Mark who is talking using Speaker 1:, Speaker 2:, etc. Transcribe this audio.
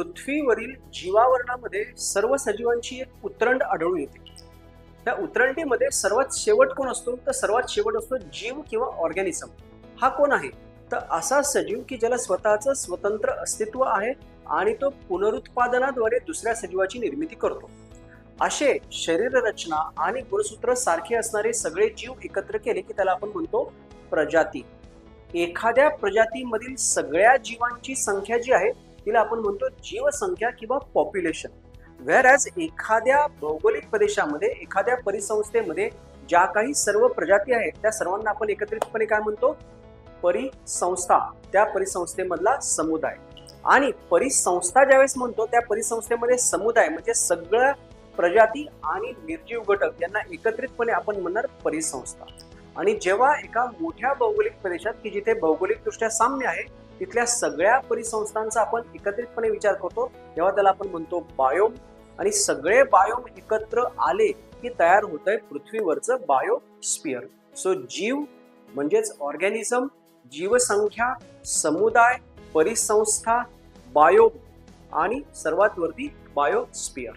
Speaker 1: पृथ्वीवरील जीवावरणामध्ये सर्व सजीवांची एक उतरंड आढळून येते. त्या उतरंडीमध्ये सर्वात शेवट कोण असतो? तर सर्वात शेवट असतो जीव किंवा ऑर्गॅनिझम. हा कोण आहे? तर असा सजीव की ज्याला स्वतःचं स्वतंत्र अस्तित्व आहे आणि तो पुनरुत्पादनाद्वारे दुसऱ्या सजीवाची निर्मिती करतो. असे शरीर रचना आणि गुणसूत्र सारखे असणारे सगळे जीव एकत्र केले की त्याला आपण म्हणतो प्रजाती. एखाद्या प्रजातीमधील सगळ्या जीवांची संख्या जी आहे तिला आपण म्हणतो जीवसंख्या किंवा पॉप्युलेशन. व्हेअरएज एखाद्या भौगोलिक प्रदेशामध्ये, एखाद्या परिसंस्थेमध्ये ज्या काही सर्व प्रजाती आहेत त्या सर्वांना आपण एकत्रितपणे काय म्हणतो? परिसंस्था. त्या परिसंस्थेमधला समुदाय. आणि परिसंस्था ज्यावेळेस म्हणतो त्या परिसंस्थेमध्ये समुदाय म्हणजे सगळ्या प्रजाती आणि निर्जीव घटक यांना एकत्रितपणे आपण म्हणणार परिसंस्था. आणि जेव्हा एका मोठ्या भौगोलिक प्रदेशात की जिथे भौगोलिकदृष्ट्या साम्य आहे तिथल्या सगळ्या परिसंस्थांचा आपण एकत्रितपणे विचार करतो तेव्हा त्याला आपण म्हणतो बायोम. आणि सगळे बायोम एकत्र आले की तयार होतंय पृथ्वीवरचं बायोस्फिअर. सो जीव म्हणजेच ऑर्गॅनिझम, जीवसंख्या, समुदाय, परिसंस्था, बायोम आणि सर्वात वरती बायोस्फिअर.